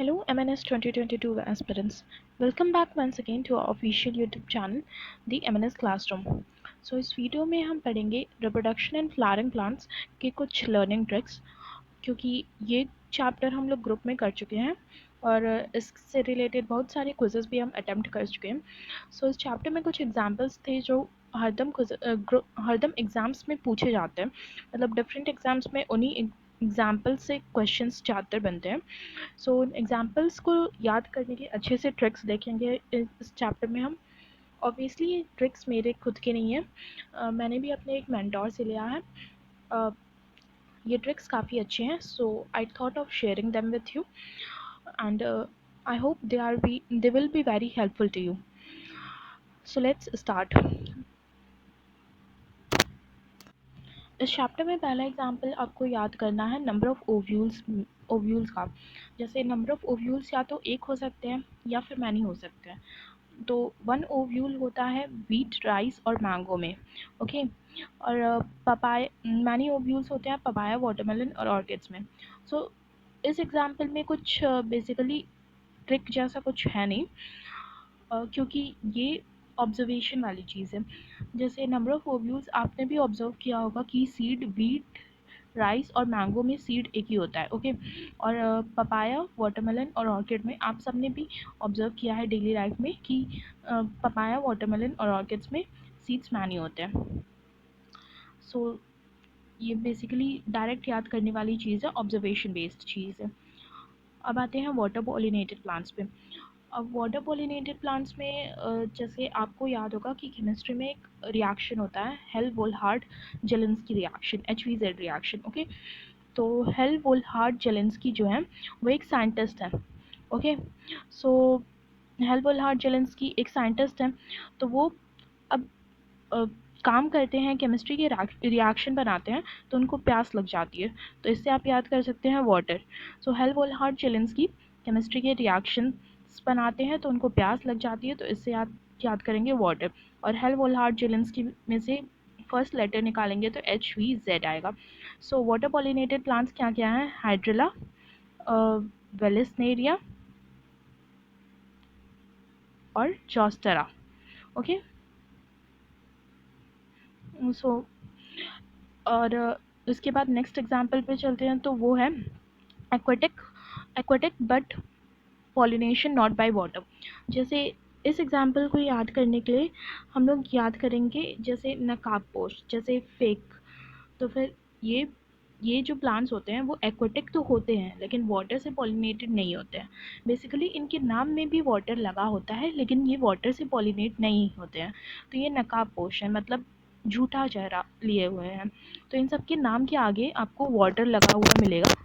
Hello MNS 2022 aspirants. Welcome back once again to our official YouTube channel, The MNS Classroom. So इस video में हम पढ़ेंगे reproduction and flowering plants के कुछ learning tricks, क्योंकि ये चैप्टर हम लोग ग्रुप में कर चुके हैं और इससे रिलेटेड बहुत सारे क्विजेस भी हम अटेम्प्ट कर चुके हैं. सो इस चैप्टर में कुछ एग्जांपल्स थे जो हरदम एग्ज़ाम्स में पूछे जाते हैं. मतलब डिफरेंट एग्ज़ाम्स में उन्हीं एग्जाम्पल से क्वेश्चंस ज़्यादातर बनते हैं. सो एग्जाम्पल्स को याद करने के अच्छे से ट्रिक्स देखेंगे इस चैप्टर में हम. ऑब्वियसली ये ट्रिक्स मेरे खुद के नहीं हैं, मैंने भी अपने एक मेंटोर से लिया है. ये ट्रिक्स काफ़ी अच्छे हैं, so I thought of sharing them with you and I hope they will be very helpful to you. So let's start. इस चैप्टर में पहला एग्जाम्पल आपको याद करना है नंबर ऑफ़ ओव्यूल्स का. जैसे नंबर ऑफ़ ओव्यूल्स या तो एक हो सकते हैं या फिर मैनी हो सकते हैं. तो वन ओव्यूल होता है व्हीट, राइस और मैंगो में. ओके. और पपाया मैनी ओव्यूल्स होते हैं पपाया, वाटरमेलन और ऑर्किड्स में. सो इस एग्जाम्पल में कुछ बेसिकली ट्रिक जैसा कुछ है नहीं, क्योंकि ये ऑब्जर्वेशन वाली चीज़ है. जैसे नंबर ऑफ़ ओव्यूल्स आपने भी ऑब्जर्व किया होगा कि सीड व्हीट, राइस और मैंगो में सीड एक ही होता है. ओके. और पपाया, वाटरमेलन और ऑर्किड में आप सब ने भी ऑब्जर्व किया है डेली लाइफ में कि पपाया, वाटरमेलन और ऑर्किड्स में सीड्स मैनी होते हैं. सो ये बेसिकली डायरेक्ट याद करने वाली चीज़ है, ऑब्जर्वेशन बेस्ड चीज़ है. अब आते हैं वाटर पॉलिनेटेड प्लांट्स पे. अब वाटर पॉलिनेटेड प्लांट्स में जैसे आपको याद होगा कि केमिस्ट्री में एक रिएक्शन होता है, हेल-वोल्हार्ड जेलेंस्की रिएक्शन, HVZ रिएक्शन. ओके. तो हेल-वोल्हार्ड जेलेंस्की जो है वो एक साइंटिस्ट है. ओके. सो हेल-वोल्हार्ड जेलेंस्की एक साइंटिस्ट हैं. तो वो अब काम करते हैं, केमिस्ट्री के रिएक्शन बनाते हैं, तो उनको प्यास लग जाती है. तो इससे आप याद कर सकते हैं वाटर. सो हेल-वोल्हार्ड जेलेंस्की केमिस्ट्री के रिएक्शंस बनाते हैं तो उनको प्यास लग जाती है, तो इससे याद करेंगे वाटर. और हेल-वोल्हार्ड जेलेंस्की में से फर्स्ट लेटर निकालेंगे तो HVZ आएगा. सो वाटर पॉलिनेटेड प्लांट्स क्या क्या हैं? हाइड्रिला, वेलिसनेरिया और जोस्टेरा. ओके. सो और इसके बाद नेक्स्ट एग्जांपल पे चलते हैं, तो वो है aquatic but pollination not by water. जैसे इस एग्जांपल को याद करने के लिए हम लोग याद करेंगे जैसे नकाबपोश, जैसे फेक. तो फिर ये जो प्लांट्स होते हैं वो एक्वेटिक तो होते हैं लेकिन वाटर से पॉलिनेटेड नहीं होते हैं. बेसिकली इनके नाम में भी वाटर लगा होता है लेकिन ये वाटर से पॉलिनेट नहीं होते हैं. तो ये नकाबपोश है, मतलब झूठा चेहरा लिए हुए हैं. तो इन सब के नाम के आगे आपको वाटर लगा हुआ मिलेगा.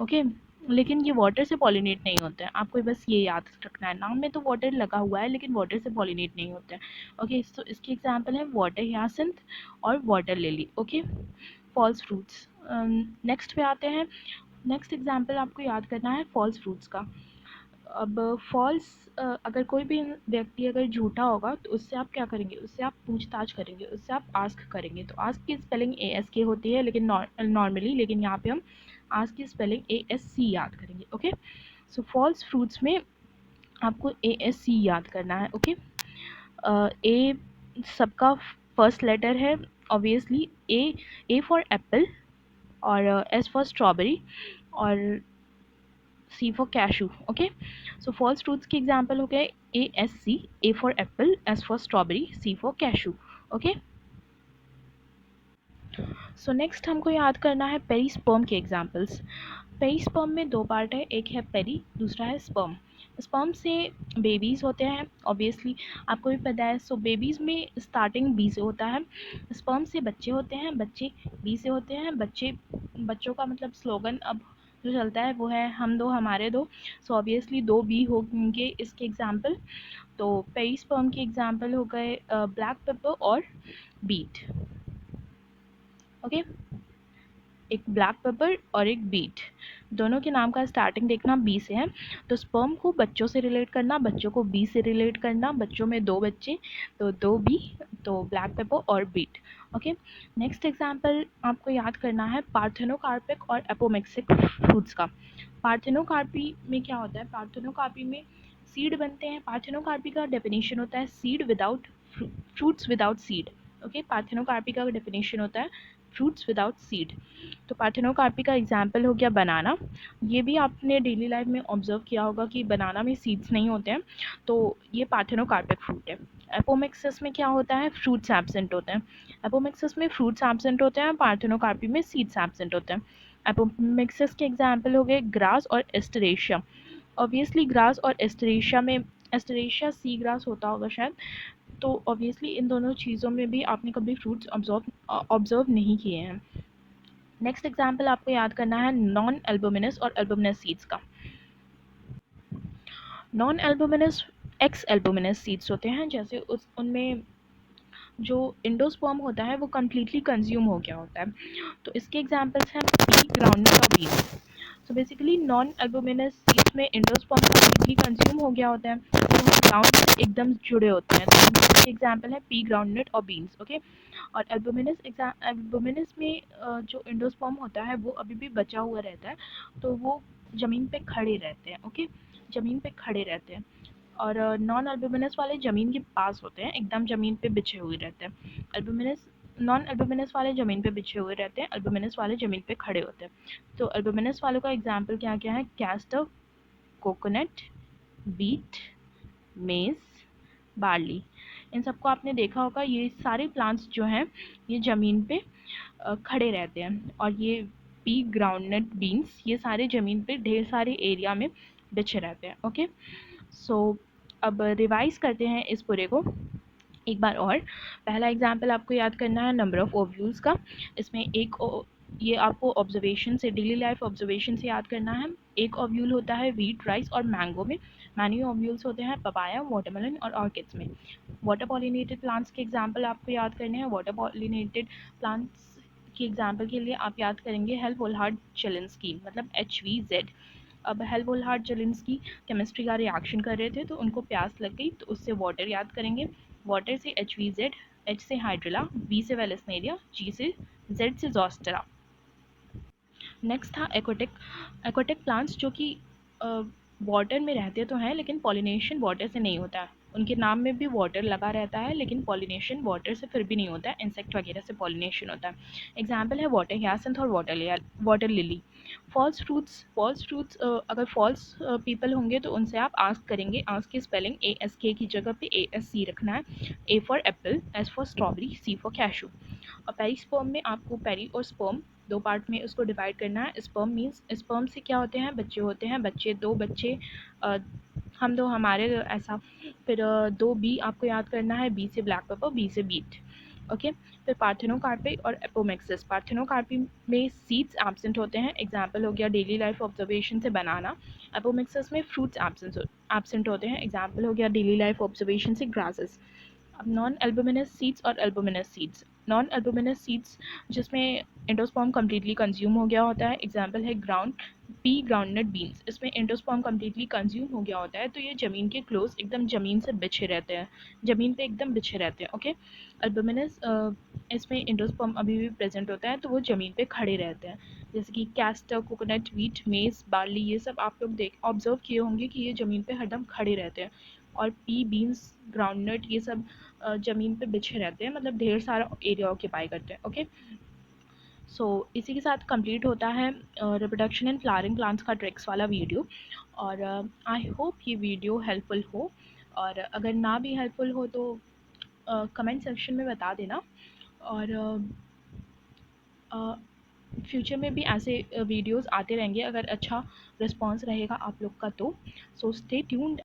ओके. लेकिन ये वाटर से पॉलिनेट नहीं होते हैं. आपको बस ये याद रखना है, नाम में तो वाटर लगा हुआ है लेकिन वाटर से पॉलिनेट नहीं होते हैं. ओके. तो इसके एग्जांपल है वाटर हियासिंथ और water lily. Okay. False fruits. Next पे आते हैं. नेक्स्ट एग्जांपल आपको याद करना है फॉल्स फ्रूट्स का. अब फॉल्स, अगर कोई भी व्यक्ति अगर झूठा होगा तो उससे आप क्या करेंगे? उससे आप पूछताछ करेंगे, उससे आप आस्क करेंगे. तो आस्क की स्पेलिंग ASK होती है लेकिन नॉर्मली, लेकिन यहाँ पे हम आस्क की स्पेलिंग ASC याद करेंगे. ओके. सो फॉल्स फ्रूट्स में आपको ASC याद करना है. ओके. ए सबका फर्स्ट लेटर है ऑब्वियसली. ए फॉर एप्पल और S फॉर स्ट्रॉबेरी और C for cashew. Okay. So false fruits के एग्जाम्पल हो गए ASC, A for apple, S for strawberry, C for cashew. Okay. So next हमको याद करना है पेरिस्पर्म के एग्जाम्पल्स. पेरिस्पर्म में दो पार्ट है, एक है पेरी, दूसरा है स्पर्म. स्पर्म से बेबीज़ होते हैं ऑब्वियसली, आपको भी पता है. सो बेबीज़ में स्टार्टिंग बी से होता है. स्पर्म से बच्चे होते हैं, बच्चे बी से होते हैं. बच्चों का मतलब स्लोगन अब जो चलता है वो है हम दो हमारे दो. सो ऑब्वियसली दो बी होंगे इसके एग्जाम्पल. तो पेरिस्पर्म के एग्जाम्पल हो गए ब्लैक पेपर और बीट. ओके. एक ब्लैक पेपर और एक बीट, दोनों के नाम का स्टार्टिंग देखना बी से है. तो स्पर्म को बच्चों से रिलेट करना, बच्चों को बी से रिलेट करना. बच्चों में दो बच्चे तो दो बी, तो ब्लैक पेपर और बीट। ओके, नेक्स्ट एग्जांपल आपको याद करना है पार्थेनोकार्पिक और एपोमिक्सिक फ्रूट्स का। पार्थेनोकार्पी में क्या होता है, पार्थेनोकार्पी में सीड बनते हैं। पार्थेनोकार्पी का डेफिनेशन होता है seed without fruits without seed. Okay, parthenocarpy का डेफिनेशन होता है फ्रूट्स विदाउट सीड। तो पार्थेनोकार्पी का एग्जाम्पल हो गया बनाना। ये भी आपने डेली लाइफ में ऑब्जर्व किया होगा कि बनाना में सीड्स नहीं होते हैं, तो ये पार्थेनोकार्पिक फ्रूट है। एपोमिक्सिस में क्या होता है, फ्रूट्स एब्सेंट होते हैं। एपोमिक्सिस में फ्रूट्स एब्सेंट होते हैं, पार्थेनोकार्पी में सीड्स एब्सेंट होते हैं। एपोमिक्सिस के एग्जाम्पल हो गए ग्रास और एस्टरेशिया। ऑब्वियसली ग्रास और एस्टरेशिया में, एस्टरेशिया सी ग्रास होता होगा शायद, तो ऑब्वियसली इन दोनों चीज़ों में भी आपने कभी फ्रूट्स ऑब्जर्व नहीं किए हैं। नेक्स्ट एग्जाम्पल आपको याद करना है नॉन एल्बुमिनस और एल्बुमिनस सीड्स का। Non albuminous x albuminous seeds होते हैं, जैसे उनमें जो इंडोस्पर्म होता है वो कम्प्लीटली कंज्यूम हो गया होता है। तो इसके एग्जांपल्स हैं पी, ग्राउंडनट और beans. So basically non albuminous seeds में इंडोस्पर्म कम्प्लीटली कंज्यूम हो गया होता है, तो वो ग्राउंड से एकदम जुड़े होते हैं। तो इनके एग्जाम्पल है पी, ग्राउंडनट और बीन्स। ओके, और एल्बुमिनस में जो इंडोस्पर्म होता है वो अभी भी बचा हुआ रहता है, तो वो ज़मीन पे खड़े रहते हैं। ओके, ज़मीन पे खड़े रहते हैं। और नॉन एल्बुमिनस वाले ज़मीन के पास होते हैं, एकदम ज़मीन पे बिछे हुए रहते हैं। एल्बुमिनस नॉन एल्बुमिनस वाले ज़मीन पे बिछे हुए रहते हैं, एल्बुमिनस वाले ज़मीन पे खड़े होते हैं। तो एल्बुमिनस वालों का एग्जाम्पल क्या क्या है, कैस्टर, कोकोनट, बीट, मेज़, बार्ली। इन सबको आपने देखा होगा, ये सारे प्लांट्स जो हैं ये ज़मीन पे खड़े रहते हैं। और ये पी, ग्राउंडनट, बीन्स, ये सारे ज़मीन पे ढेर सारे एरिया में बिछे रहते हैं। ओके, सो अब रिवाइज करते हैं इस पूरे को एक बार और। पहला एग्जाम्पल आपको याद करना है नंबर ऑफ़ ओव्यूल्स का। इसमें ये आपको ऑब्जर्वेशन से, डेली लाइफ ऑब्जर्वेशन से याद करना है। एक ओव्यूल होता है वीट, राइस और मैंगो में। मैनी ओव्यूल्स होते हैं पपाया, वाटरमेलन और ऑर्किड्स में। वाटर पॉलिनेटेड प्लांट्स के एग्जाम्पल आपको याद करने हैं। वाटर पॉलिनेटेड प्लांट्स के एग्जाम्पल के लिए आप याद करेंगे हेल्वोल्हार्ड जेलिंस्की, मतलब HVZ। अब हेल्वोल्हार्ड जेलिंस्की केमिस्ट्री का रिएक्शन कर रहे थे, तो उनको प्यास लग गई, तो उससे वाटर याद करेंगे। वाटर से HVZ, H से हाइड्रिला, V से वेलेस्नेरिया, G से Z से जोस्टेरा। नेक्स्ट था एक्वाटिक। एक्वाटिक प्लांट्स जो कि वाटर में रहते तो हैं, लेकिन पॉलिनेशन वाटर से नहीं होता है। उनके नाम में भी वाटर लगा रहता है, लेकिन पॉलिनेशन वाटर से फिर भी नहीं होता है, इंसेक्ट वगैरह से पॉलिनेशन होता है। एग्जाम्पल है वाटर ह्यासिंथ और वाटर लिली। फॉल्स फ्रूट्स अगर फॉल्स पीपल होंगे तो उनसे आप आस्क करेंगे। आस्क की स्पेलिंग ASK की जगह पे ASC रखना है। A for apple, S for strawberry, C for cashew. और पेरिस्पर्म में आपको पेरी और स्पर्म दो पार्ट में उसको डिवाइड करना है। स्पर्म मीन्स, स्पर्म से क्या होते हैं, बच्चे होते हैं। बच्चे दो बच्चे, हम दो हमारे, ऐसा। फिर दो बी आपको याद करना है, बी से ब्लैक पेपर, बी से बीट। ओके, फिर पार्थेनोकार्पी और एपोमिक्सिस। पार्थेनोकार्पी में सीड्स एब्सेंट होते हैं, एग्जाम्पल हो गया डेली लाइफ ऑब्जर्वेशन से बनाना। एपोमिक्सिस में फ्रूट्स एब्सेंट होते हैं, एग्जाम्पल हो गया डेली लाइफ ऑब्जर्वेशन से ग्रासेस। अब नॉन एल्बुमिनस सीड्स और albuminous seeds. Non albuminous seeds जिसमें एंडोस्पर्म कम्प्लीटली कंज्यूम हो गया होता है, एग्जाम्पल है पी, ग्राउंडनट, बीन्स। इसमें एंडोस्पर्म कम्प्लीटली कंज्यूम हो गया होता है, तो ये ज़मीन के क्लोज एकदम ज़मीन से बिछे रहते हैं, ज़मीन पे एकदम बिछे रहते हैं। ओके, एल्बुमिनस इसमें एंडोस्पर्म अभी भी प्रेजेंट होता है, तो वो ज़मीन पे खड़े रहते हैं, जैसे कि कैस्टर, कोकोनट, व्हीट, मेज़, बार्ली, ये सब आप लोग ऑब्जर्व किए होंगे कि ये ज़मीन पे हरदम खड़े रहते हैं। और पी, बीन्स, ग्राउंडनट, ये सब ज़मीन पे बिछे रहते हैं, मतलब ढेर सारा एरिया ऑक्यूपाई करते हैं। ओके, सो इसी के साथ कंप्लीट होता है रिप्रोडक्शन एंड फ्लावरिंग प्लांट्स का ट्रिक्स वाला वीडियो। और आई होप ये वीडियो हेल्पफुल हो, और अगर ना भी हेल्पफुल हो तो कमेंट सेक्शन में बता देना। और फ्यूचर में भी ऐसे वीडियोस आते रहेंगे अगर अच्छा रिस्पांस रहेगा आप लोग का तो। So stay tuned.